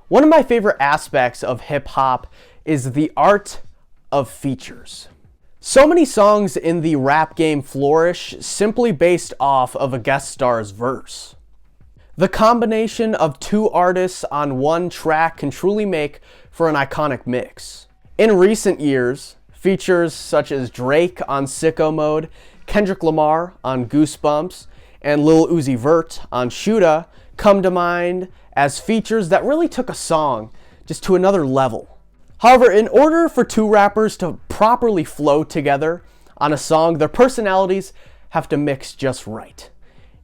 One of my favorite aspects of hip-hop is the art of features. So many songs in the rap game flourish simply based off of a guest star's verse. The combination of two artists on one track can truly make for an iconic mix. In recent years, features such as Drake on Sicko Mode, Kendrick Lamar on Goosebumps, and Lil Uzi Vert on Shoota come to mind as features that really took a song just to another level. However, in order for two rappers to properly flow together on a song, their personalities have to mix just right.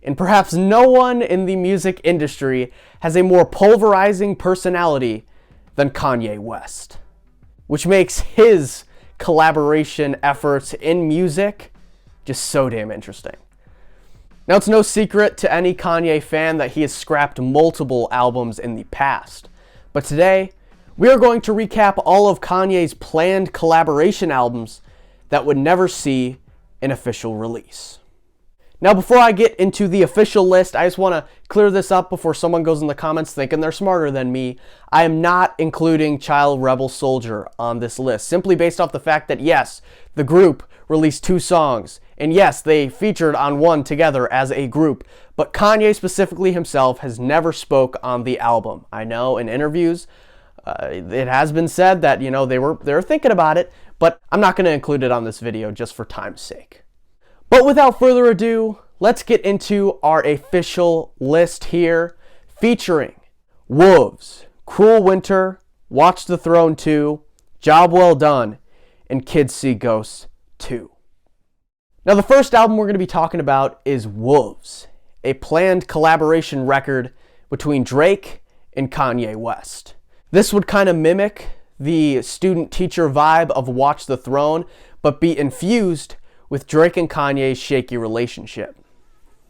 And perhaps no one in the music industry has a more pulverizing personality than Kanye West, which makes his collaboration efforts in music just so damn interesting. Now, it's no secret to any Kanye fan that he has scrapped multiple albums in the past. But today, we are going to recap all of Kanye's planned collaboration albums that would never see an official release. Now, before I get into the official list, I just want to clear this up before someone goes in the comments thinking they're smarter than me. I am not including Child Rebel Soldier on this list, simply based off the fact that, yes, the group released 2 songs, and yes, they featured on one together as a group, but Kanye specifically himself has never spoke on the album. I know in interviews, it has been said that, they were thinking about it, but I'm not going to include it on this video just for time's sake. But without further ado, let's get into our official list here, featuring Wolves, Cruel Winter, Watch the Throne 2, Job Well Done, and Kids See Ghosts 2. Now, the first album we're going to be talking about is Wolves, a planned collaboration record between Drake and Kanye West. This would kind of mimic the student-teacher vibe of Watch the Throne, but be infused with Drake and Kanye's shaky relationship.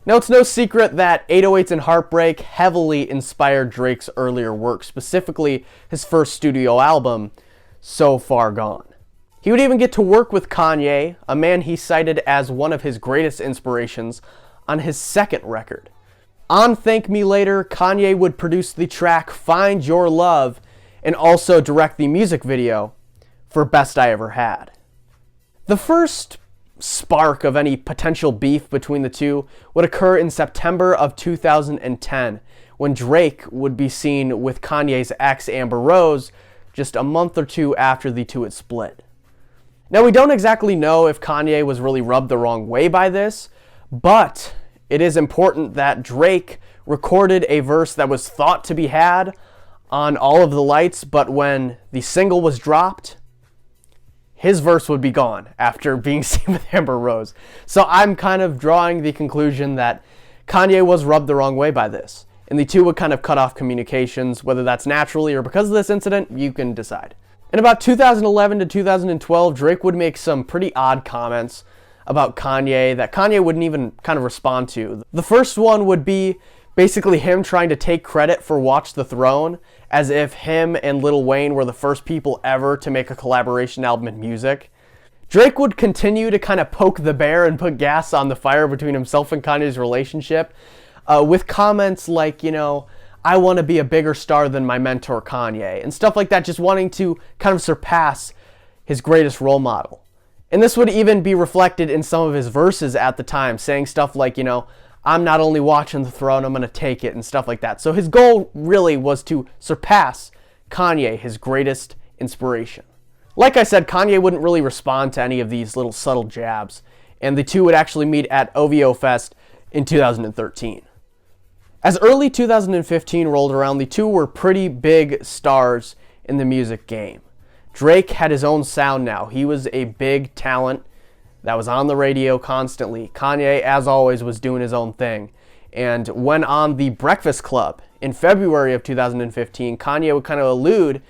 Now, it's no secret that 808s and Heartbreak heavily inspired Drake's earlier work, specifically his first studio album, So Far Gone. He would even get to work with Kanye, a man he cited as one of his greatest inspirations, on his second record. On Thank Me Later, Kanye would produce the track Find Your Love and also direct the music video for Best I Ever Had. The first spark of any potential beef between the two would occur in September of 2010, when Drake would be seen with Kanye's ex Amber Rose just a month or two after the two had split. Now, we don't exactly know if Kanye was really rubbed the wrong way by this, but it is important that Drake recorded a verse that was thought to be had on All of the Lights, but when the single was dropped, his verse would be gone after being seen with Amber Rose. So I'm kind of drawing the conclusion that Kanye was rubbed the wrong way by this, and the two would kind of cut off communications, whether that's naturally or because of this incident, you can decide. In about 2011 to 2012, Drake would make some pretty odd comments about Kanye that Kanye wouldn't even kind of respond to. The first one would be basically him trying to take credit for Watch the Throne, as if him and Lil Wayne were the first people ever to make a collaboration album in music. Drake would continue to kind of poke the bear and put gas on the fire between himself and Kanye's relationship, with comments like, I want to be a bigger star than my mentor Kanye, and stuff like that, just wanting to kind of surpass his greatest role model. And this would even be reflected in some of his verses at the time, saying stuff like, I'm not only watching the throne, I'm going to take it, and stuff like that. So his goal really was to surpass Kanye, his greatest inspiration. Like I said, Kanye wouldn't really respond to any of these little subtle jabs, and the two would actually meet at OVO Fest in 2013. As early 2015 rolled around, the two were pretty big stars in the music game. Drake had his own sound now. He was a big talent that was on the radio constantly. Kanye, as always, was doing his own thing. And when on The Breakfast Club in February of 2015, Kanye would kind of allude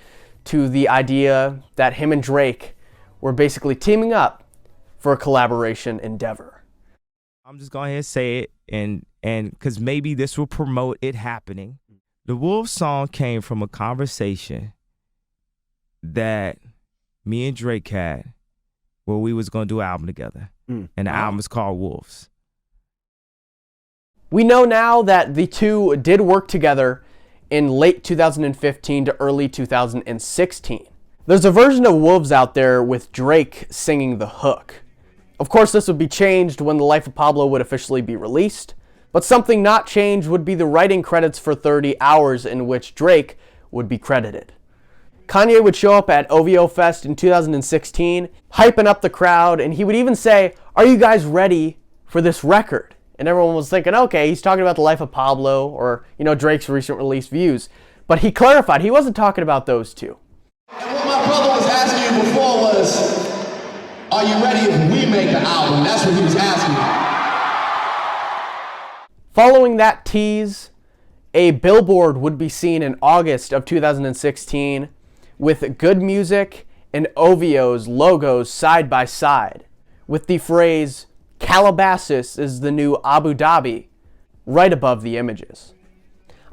to the idea that him and Drake were basically teaming up for a collaboration endeavor. I'm just going to say it, and because maybe this will promote it happening. The Wolves song came from a conversation that me and Drake had where we was going to do an album together. And the album is called Wolves. We know now that the two did work together in late 2015 to early 2016. There's a version of Wolves out there with Drake singing the hook. Of course, this would be changed when The Life of Pablo would officially be released, but something not changed would be the writing credits for 30 Hours, in which Drake would be credited. Kanye would show up at OVO Fest in 2016, hyping up the crowd, and he would even say, "Are you guys ready for this record?" And everyone was thinking, okay, he's talking about The Life of Pablo or, Drake's recent release Views. But he clarified he wasn't talking about those two. And what my brother was asking you before was, are you ready if we make an album? That's what he was asking you. Following that tease, a billboard would be seen in August of 2016 with Good Music and OVO's logos side by side, with the phrase, "Calabasas is the new Abu Dhabi," right above the images.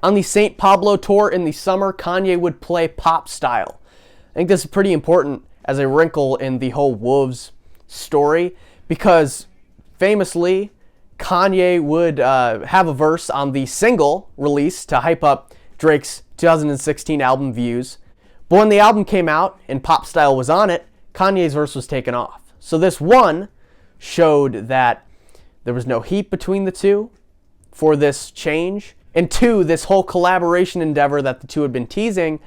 On the St. Pablo tour in the summer, Kanye would play Pop Style. I think this is pretty important as a wrinkle in the whole Wolves story, because famously, Kanye would have a verse on the single released to hype up Drake's 2016 album Views. But when the album came out and Pop Style was on it, Kanye's verse was taken off. So this one showed that there was no heat between the two for this change. And two, this whole collaboration endeavor that the two had been teasing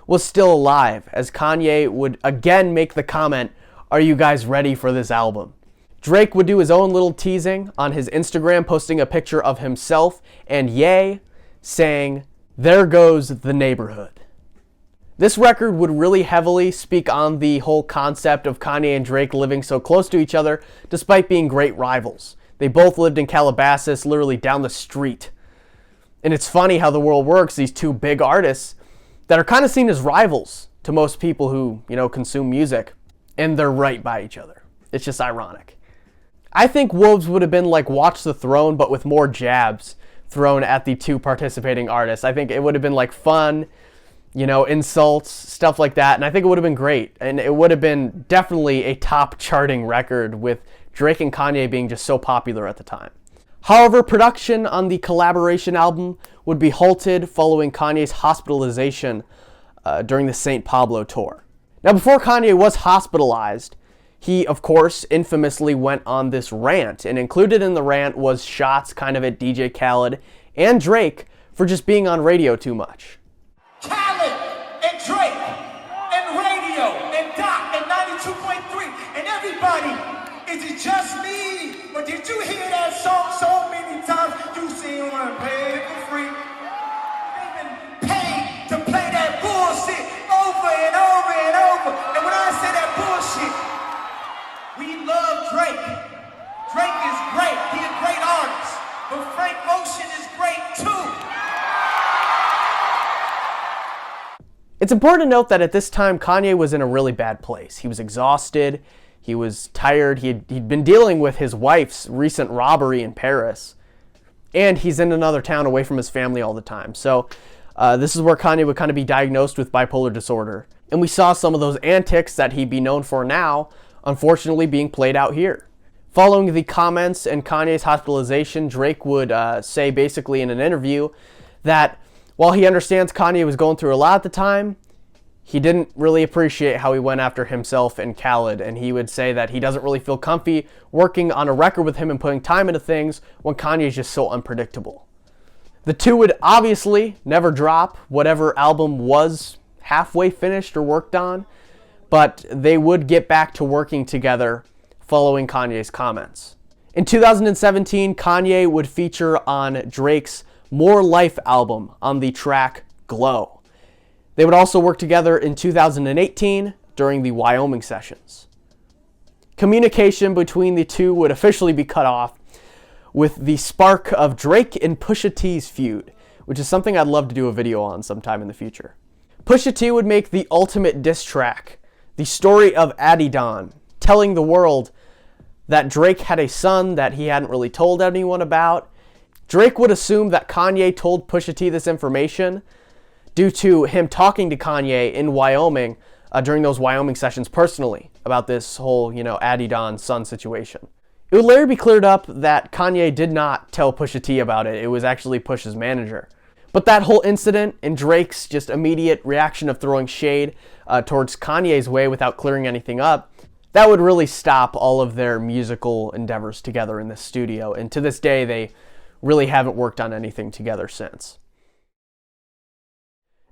was still alive, as Kanye would again make the comment, "Are you guys ready for this album?" Drake would do his own little teasing on his Instagram, posting a picture of himself and Ye saying, "There goes the neighborhood." This record would really heavily speak on the whole concept of Kanye and Drake living so close to each other despite being great rivals. They both lived in Calabasas, literally down the street. And it's funny how the world works, these two big artists that are kind of seen as rivals to most people who, consume music, and they're right by each other. It's just ironic. I think Wolves would have been like Watch the Throne, but with more jabs thrown at the two participating artists. I think it would have been like fun, insults, stuff like that. And I think it would have been great. And it would have been definitely a top charting record with Drake and Kanye being just so popular at the time. However, production on the collaboration album would be halted following Kanye's hospitalization during the St. Pablo tour. Now, before Kanye was hospitalized, he, of course, infamously went on this rant. And included in the rant was shots kind of at DJ Khaled and Drake for just being on radio too much. Khaled and Drake and radio and Doc and 92.3 and everybody, is it just me? Or did you hear that song so many times? You see one paid for free. They've been paid to play that bullshit over and over and over. And when I say that bullshit, we love Drake. Drake is great. He's a great artist. But Frank Ocean is great too. It's important to note that at this time, Kanye was in a really bad place. He was exhausted, he was tired, he'd been dealing with his wife's recent robbery in Paris, and he's in another town away from his family all the time. So this is where Kanye would kind of be diagnosed with bipolar disorder. And we saw some of those antics that he'd be known for now, unfortunately being played out here. Following the comments and Kanye's hospitalization, Drake would say basically in an interview that while he understands Kanye was going through a lot at the time, he didn't really appreciate how he went after himself and Khaled, and he would say that he doesn't really feel comfy working on a record with him and putting time into things when Kanye is just so unpredictable. The two would obviously never drop whatever album was halfway finished or worked on, but they would get back to working together following Kanye's comments. In 2017, Kanye would feature on Drake's More Life album on the track Glow. They would also work together in 2018 during the Wyoming sessions. Communication between the two would officially be cut off with the spark of Drake and Pusha T's feud, which is something I'd love to do a video on sometime in the future. Pusha T would make the ultimate diss track, the story of Adidon, telling the world that Drake had a son that he hadn't really told anyone about. Drake would assume that Kanye told Pusha T this information due to him talking to Kanye in Wyoming during those Wyoming sessions personally about this whole, Adidon son situation. It would later be cleared up that Kanye did not tell Pusha T about it. It was actually Pusha's manager. But that whole incident and Drake's just immediate reaction of throwing shade towards Kanye's way without clearing anything up, that would really stop all of their musical endeavors together in the studio. And to this day, they really haven't worked on anything together since.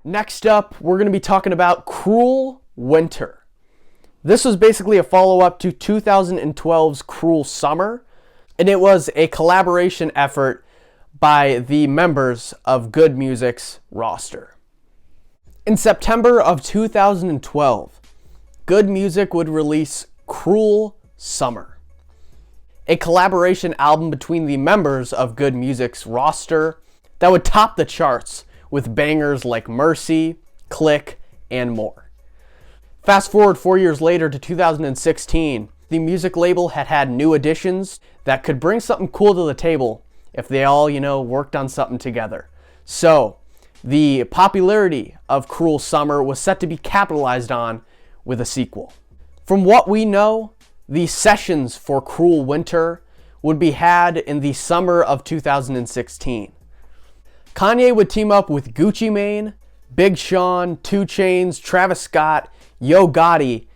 Next up, we're going to be talking about Cruel Winter. This was basically a follow-up to 2012's Cruel Summer, and it was a collaboration effort by the members of Good Music's roster. In September of 2012, Good Music would release Cruel Summer, a collaboration album between the members of Good Music's roster that would top the charts with bangers like Mercy, Click, and more. Fast forward 4 years later to 2016, the music label had new additions that could bring something cool to the table if they all, worked on something together. So, the popularity of Cruel Summer was set to be capitalized on with a sequel. From what we know, the sessions for Cruel Winter would be had in the summer of 2016. Kanye would team up with Gucci Mane, Big Sean, 2 Chainz, Travis Scott, Yo Gotti,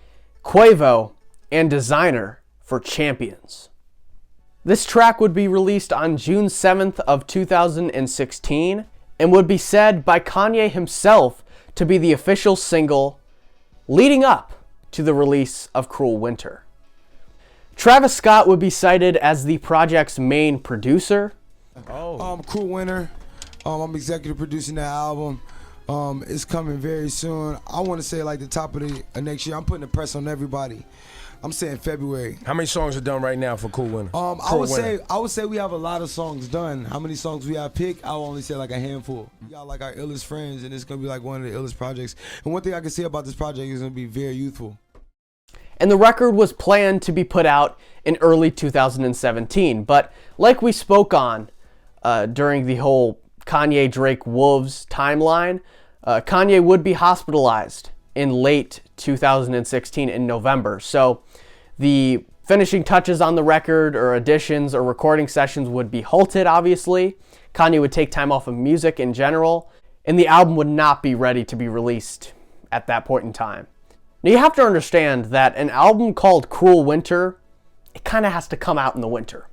Quavo, and Designer for Champions. This track would be released on June 7th of 2016 and would be said by Kanye himself to be the official single leading up to the release of Cruel Winter. Travis Scott would be cited as the project's main producer. Cruel Winter. I'm executive producing that album. It's coming very soon. I want to say like the top of the next year. I'm putting the press on everybody. I'm saying February. How many songs are done right now for Cool Winter? I would say we have a lot of songs done. How many songs we have picked? I'll only say like a handful. We got like our illest friends, and it's gonna be like one of the illest projects. And one thing I can say about this project is gonna be very youthful. And the record was planned to be put out in early 2017. But like we spoke on during the whole Kanye Drake Wolves timeline, Kanye would be hospitalized in late 2016 in November. So the finishing touches on the record or additions or recording sessions would be halted, obviously. Kanye would take time off of music in general, and the album would not be ready to be released at that point in time. Now you have to understand that an album called Cruel Winter, it kind of has to come out in the winter.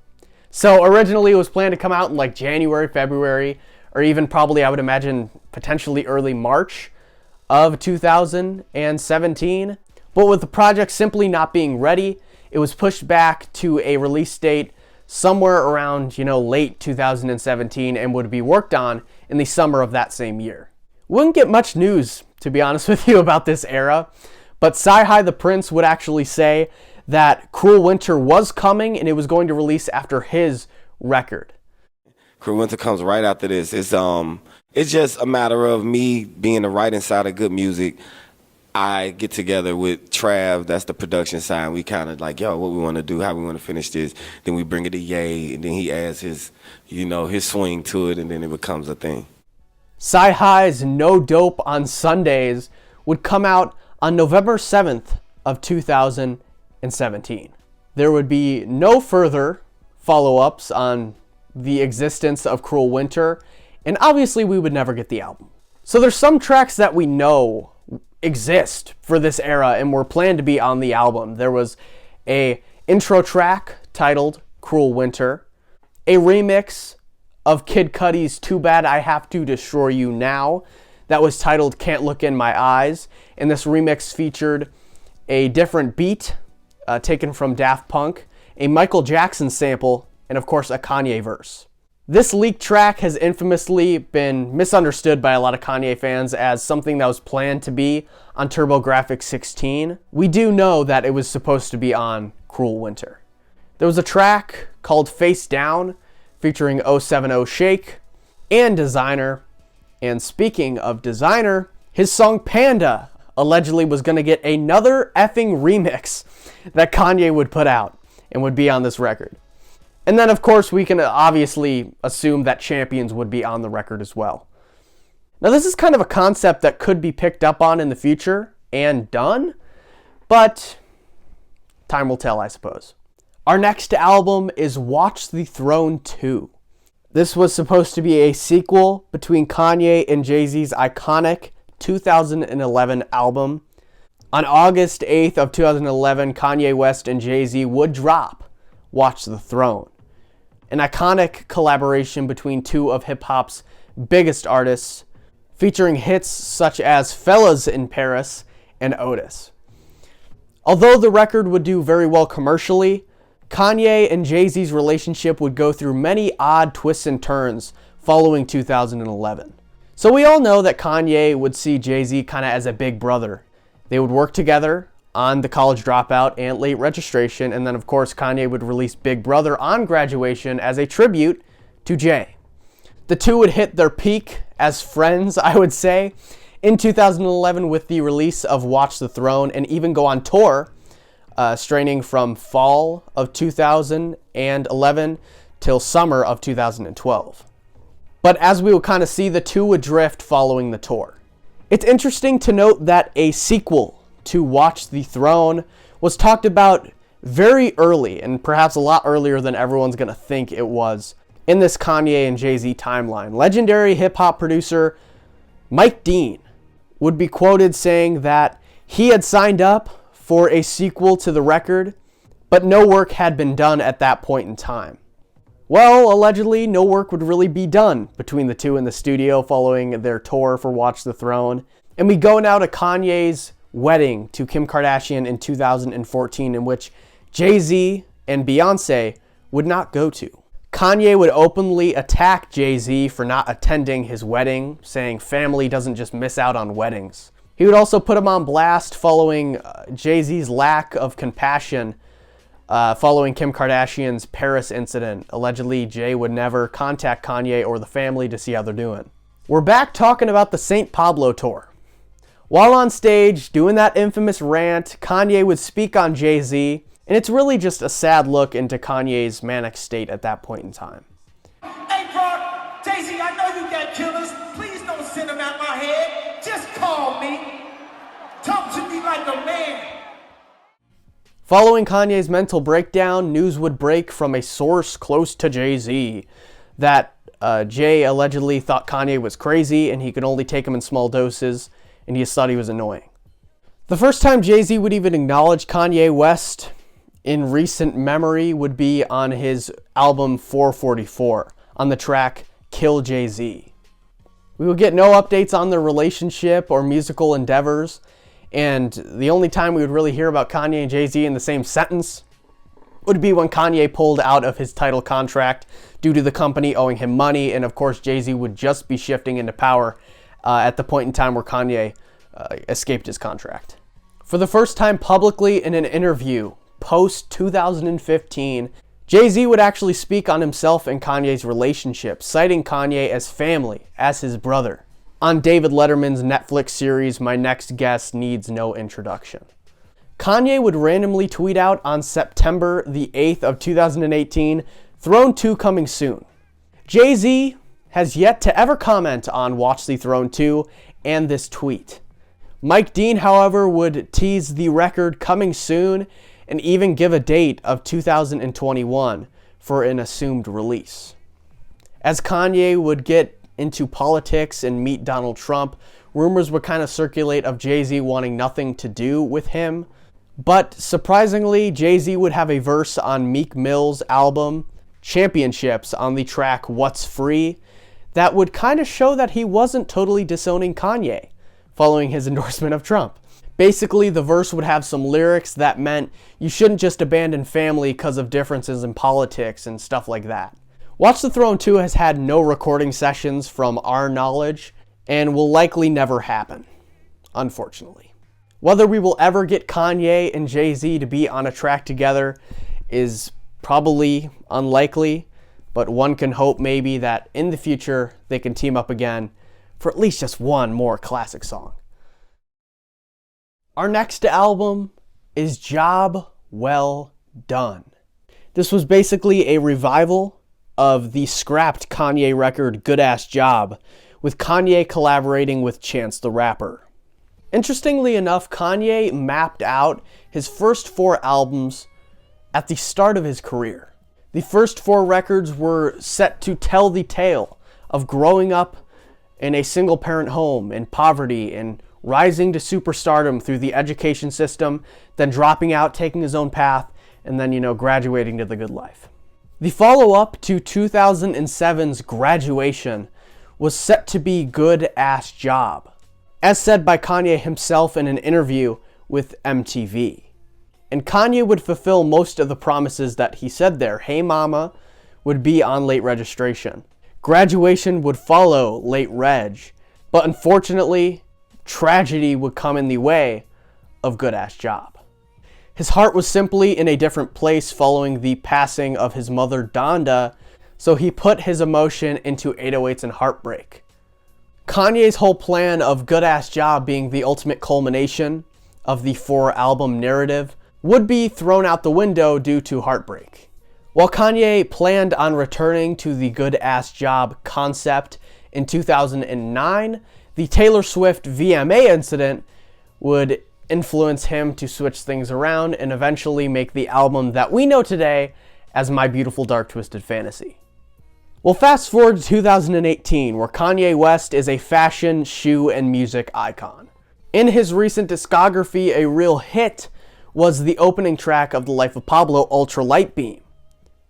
So originally it was planned to come out in like January, February, or even probably, I would imagine, potentially early March of 2017. But with the project simply not being ready, it was pushed back to a release date somewhere around, late 2017 and would be worked on in the summer of that same year. Wouldn't get much news, to be honest with you, about this era, but Sci-Hi the Prince would actually say that Cruel Winter was coming and it was going to release after his record. Cruel Winter comes right after this. It's just a matter of me being the writing side of Good Music. I get together with Trav, that's the production side. We kind of like, what we want to do, how we want to finish this. Then we bring it to Ye, and then he adds his swing to it, and then it becomes a thing. Sci-Hi's No Dope on Sundays would come out on November 7th of 2017. There would be no further follow-ups on the existence of Cruel Winter, and obviously we would never get the album. So there's some tracks that we know exist for this era and were planned to be on the album. There was a intro track titled Cruel Winter, a remix of Kid Cudi's Too Bad I Have to Destroy You Now that was titled Can't Look in My Eyes, and this remix featured a different beat taken from Daft Punk, a Michael Jackson sample, and of course a Kanye verse. This leaked track has infamously been misunderstood by a lot of Kanye fans as something that was planned to be on TurboGrafx-16. We do know that it was supposed to be on Cruel Winter. There was a track called Face Down featuring 070 Shake and Designer. And speaking of Designer, his song Panda allegedly was going to get another effing remix that Kanye would put out and would be on this record. And then, of course, we can obviously assume that Champions would be on the record as well. Now, this is kind of a concept that could be picked up on in the future and done, but time will tell, I suppose. Our next album is Watch the Throne 2. This was supposed to be a sequel between Kanye and Jay-Z's iconic 2011 album. On August 8th of 2011, Kanye West and Jay-Z would drop Watch the Throne, an iconic collaboration between two of hip-hop's biggest artists, featuring hits such as Fellas in Paris and Otis. Although the record would do very well commercially, Kanye and Jay-Z's relationship would go through many odd twists and turns following 2011. So we all know that Kanye would see Jay-Z kind of as a big brother. They would work together on The College Dropout and Late Registration, and then of course Kanye would release Big Brother on Graduation as a tribute to Jay. The two would hit their peak as friends, I would say, in 2011 with the release of Watch the Throne, and even go on tour, straining from fall of 2011 till summer of 2012. But as we will kind of see, the two would drift following the tour. It's interesting to note that a sequel to Watch the Throne was talked about very early, and perhaps a lot earlier than everyone's going to think it was, in this Kanye and Jay-Z timeline. Legendary hip-hop producer Mike Dean would be quoted saying that he had signed up for a sequel to the record, but no work had been done at that point in time. Well, allegedly, no work would really be done between the two in the studio following their tour for Watch the Throne. And we go now to Kanye's wedding to Kim Kardashian in 2014, in which Jay-Z and Beyonce would not go to. Kanye would openly attack Jay-Z for not attending his wedding, saying family doesn't just miss out on weddings. He would also put him on blast following Jay-Z's lack of compassion following Kim Kardashian's Paris incident. Allegedly, Jay would never contact Kanye or the family to see how they're doing. We're back talking about the St. Pablo tour. While on stage doing that infamous rant, Kanye would speak on Jay-Z, and it's really just a sad look into Kanye's manic state at that point in time. Hey, bro, Jay-Z, I know you got killers. Please don't send them out my head. Just call me. Talk to me like a man. Following Kanye's mental breakdown, news would break from a source close to Jay-Z that Jay allegedly thought Kanye was crazy and he could only take him in small doses, and he just thought he was annoying. The first time Jay-Z would even acknowledge Kanye West in recent memory would be on his album 444, on the track Kill Jay-Z. We would get no updates on their relationship or musical endeavors, and the only time we would really hear about Kanye and Jay-Z in the same sentence would be when Kanye pulled out of his title contract due to the company owing him money, and of course Jay-Z would just be shifting into power at the point in time where Kanye escaped his contract. For the first time publicly in an interview post-2015, Jay-Z would actually speak on himself and Kanye's relationship, citing Kanye as family, as his brother, on David Letterman's Netflix series, My Next Guest Needs No Introduction. Kanye would randomly tweet out on September the 8th of 2018, Throne 2 coming soon. Jay-Z has yet to ever comment on Watch the Throne 2 and this tweet. Mike Dean, however, would tease the record coming soon and even give a date of 2021 for an assumed release. As Kanye would get into politics and meet Donald Trump, rumors would kind of circulate of Jay-Z wanting nothing to do with him. But surprisingly, Jay-Z would have a verse on Meek Mill's album, Championships, on the track What's Free, that would kind of show that he wasn't totally disowning Kanye following his endorsement of Trump. Basically, the verse would have some lyrics that meant you shouldn't just abandon family because of differences in politics and stuff like that. Watch the Throne 2 has had no recording sessions from our knowledge and will likely never happen, unfortunately. Whether we will ever get Kanye and Jay-Z to be on a track together is probably unlikely, but one can hope maybe that in the future they can team up again for at least just one more classic song. Our next album is Job Well Done. This was basically a revival of the scrapped Kanye record Good Ass Job, with Kanye collaborating with Chance the Rapper. Interestingly enough, Kanye mapped out his first 4 albums at the start of his career. The first 4 records were set to tell the tale of growing up in a single-parent home in poverty and rising to superstardom through the education system, then dropping out, taking his own path, and then, graduating to the good life. The follow-up to 2007's Graduation was set to be Good Ass Job, as said by Kanye himself in an interview with MTV. And Kanye would fulfill most of the promises that he said there. Hey Mama would be on Late Registration. Graduation would follow Late Reg. But unfortunately, tragedy would come in the way of Good Ass Job. His heart was simply in a different place following the passing of his mother Donda, so he put his emotion into 808s and Heartbreak. Kanye's whole plan of Good Ass Job being the ultimate culmination of the 4-album narrative would be thrown out the window due to Heartbreak. While Kanye planned on returning to the Good Ass Job concept in 2009, the Taylor Swift VMA incident would influence him to switch things around and eventually make the album that we know today as My Beautiful Dark Twisted Fantasy. Well, fast forward to 2018, where Kanye West is a fashion, shoe, and music icon. In his recent discography, a real hit was the opening track of The Life of Pablo, Ultra Light Beam,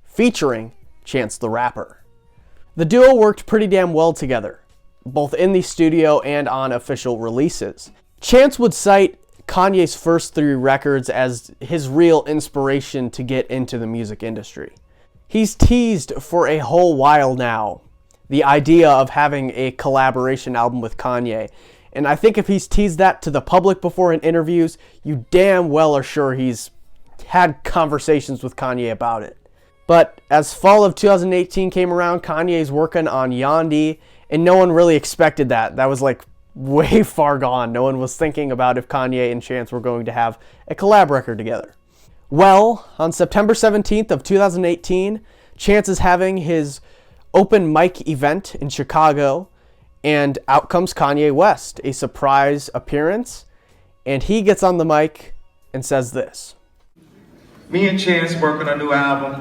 featuring Chance the Rapper. The duo worked pretty damn well together, both in the studio and on official releases. Chance would cite Kanye's first 3 records as his real inspiration to get into the music industry. He's teased for a whole while now the idea of having a collaboration album with Kanye, and I think if he's teased that to the public before in interviews, you damn well are sure he's had conversations with Kanye about it. But as fall of 2018 came around, Kanye's working on Yandhi, and no one really expected that. That was like way far gone. No one was thinking about if Kanye and Chance were going to have a collab record together. Well, on September 17th of 2018, Chance is having his open mic event in Chicago, and out comes Kanye West, a surprise appearance, and he gets on the mic and says this. Me and Chance working on a new album.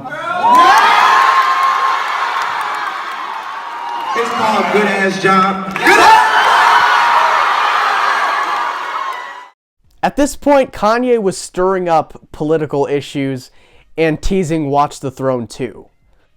It's called Good Ass Job. At this point, Kanye was stirring up political issues and teasing Watch the Throne 2.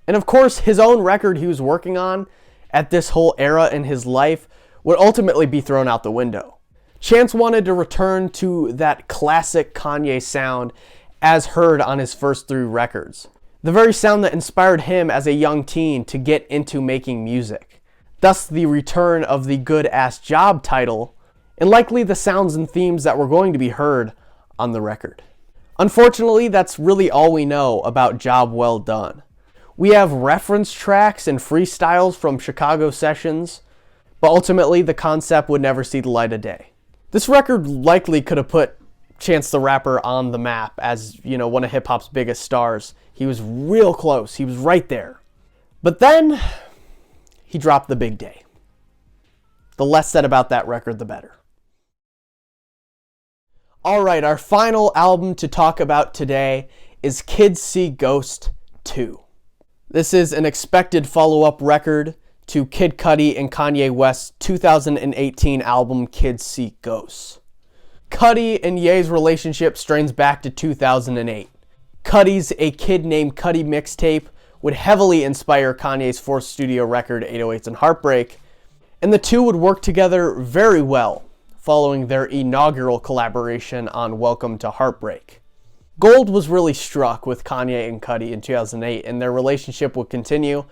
And of course, his own record he was working on at this whole era in his life would ultimately be thrown out the window. Chance wanted to return to that classic Kanye sound as heard on his first 3 records. The very sound that inspired him as a young teen to get into making music. Thus the return of the Good Ass Job title, and likely the sounds and themes that were going to be heard on the record. Unfortunately, that's really all we know about Job Well Done. We have reference tracks and freestyles from Chicago sessions, but ultimately the concept would never see the light of day. This record likely could have put Chance the Rapper on the map as, one of hip-hop's biggest stars. He was real close. He was right there. But then, he dropped the big day. The less said about that record, the better. Alright, our final album to talk about today is Kids See Ghost 2. This is an expected follow-up record to Kid Cudi and Kanye West's 2018 album Kids See Ghosts. Cudi and Ye's relationship strains back to 2008. Cudi's A Kid Named Cudi mixtape would heavily inspire Kanye's 4th studio record 808s and Heartbreak, and the two would work together very well following their inaugural collaboration on Welcome to Heartbreak. Gold was really struck with Kanye and Cudi in 2008, and their relationship would continue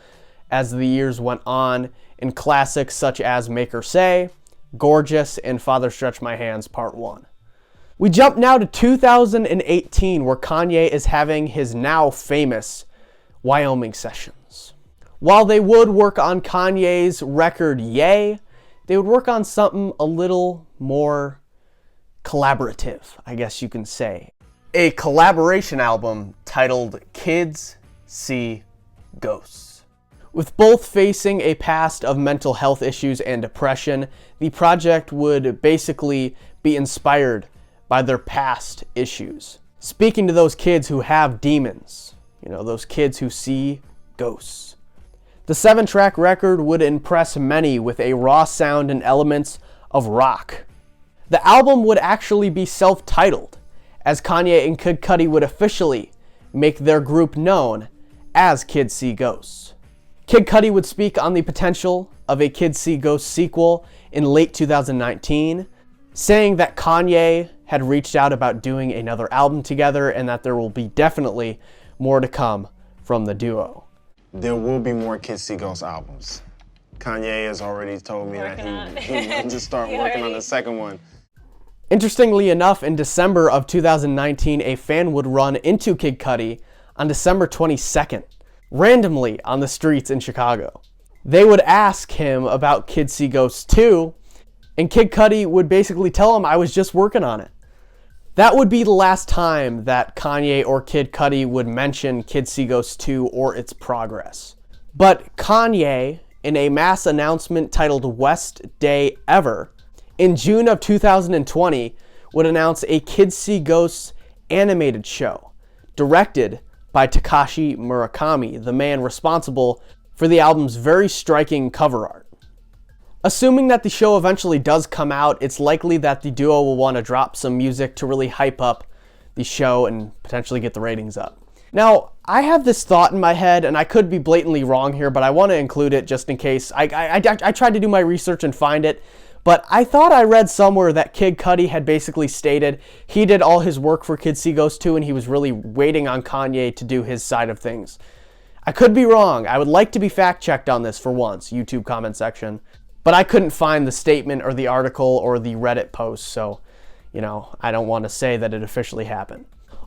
as the years went on in classics such as Make Her Say, Gorgeous, and Father Stretch My Hands Part 1. We jump now to 2018, where Kanye is having his now famous Wyoming sessions. While they would work on Kanye's record Ye, they would work on something a little more collaborative, I guess you can say. A collaboration album titled Kids See Ghosts. With both facing a past of mental health issues and depression, the project would basically be inspired by their past issues. Speaking to those kids who have demons You know, those kids who see ghosts. The 7-track record would impress many with a raw sound and elements of rock. The album would actually be self-titled, as Kanye and Kid Cudi would officially make their group known as Kids See Ghosts. Kid Cudi would speak on the potential of a Kids See Ghosts sequel in late 2019, saying that Kanye had reached out about doing another album together and that there will be definitely more to come from the duo. There will be more Kids See Ghosts albums. Kanye has already told me that he wants to start working on the second one. Interestingly enough, in December of 2019, a fan would run into Kid Cudi on December 22nd, randomly on the streets in Chicago. They would ask him about Kids See Ghosts 2, and Kid Cudi would basically tell him, I was just working on it. That would be the last time that Kanye or Kid Cudi would mention Kids See Ghosts 2 or its progress. But Kanye, in a mass announcement titled West Day Ever, in June of 2020, would announce a Kids See Ghosts animated show, directed by Takashi Murakami, the man responsible for the album's very striking cover art. Assuming that the show eventually does come out, it's likely that the duo will want to drop some music to really hype up the show and potentially get the ratings up. Now, I have this thought in my head, and I could be blatantly wrong here, but I want to include it just in case. I tried to do my research and find it, but I thought I read somewhere that Kid Cudi had basically stated he did all his work for Kids See Ghosts 2 and he was really waiting on Kanye to do his side of things. I could be wrong. I would like to be fact-checked on this for once, YouTube comment section. But I couldn't find the statement or the article or the Reddit post, so, you know, I don't want to say that it officially happened.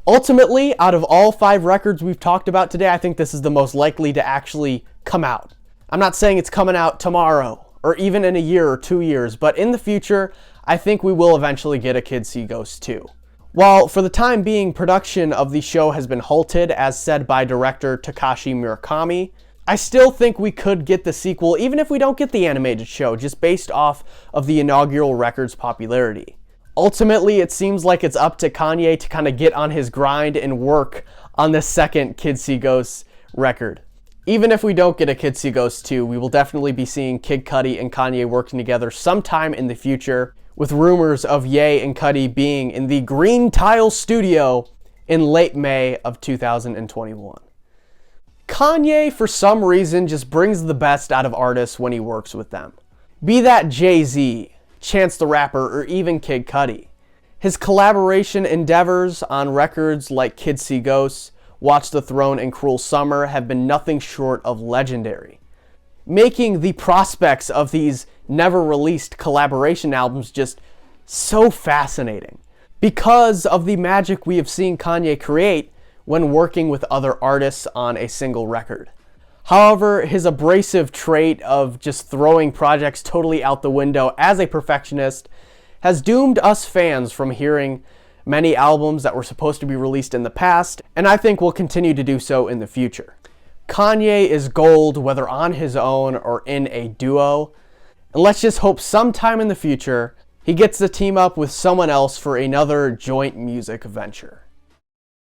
Ultimately, out of all 5 records we've talked about today, I think this is the most likely to actually come out. I'm not saying it's coming out tomorrow, or even in a year or 2 years, but in the future, I think we will eventually get a Kids See Ghosts 2. While for the time being, production of the show has been halted, as said by director Takashi Murakami, I still think we could get the sequel, even if we don't get the animated show, just based off of the inaugural record's popularity. Ultimately, it seems like it's up to Kanye to kind of get on his grind and work on the second Kids See Ghosts record. Even if we don't get a Kids See Ghosts 2, we will definitely be seeing Kid Cudi and Kanye working together sometime in the future, with rumors of Ye and Cudi being in the Green Tile Studio in late May of 2021. Kanye, for some reason, just brings the best out of artists when he works with them. Be that Jay-Z, Chance the Rapper, or even Kid Cudi. His collaboration endeavors on records like Kids See Ghosts, Watch the Throne, and Cruel Summer have been nothing short of legendary, making the prospects of these never-released collaboration albums just so fascinating because of the magic we have seen Kanye create when working with other artists on a single record. However, his abrasive trait of just throwing projects totally out the window as a perfectionist has doomed us fans from hearing many albums that were supposed to be released in the past, and I think will continue to do so in the future. Kanye is gold, whether on his own or in a duo, and let's just hope sometime in the future he gets to team up with someone else for another joint music venture.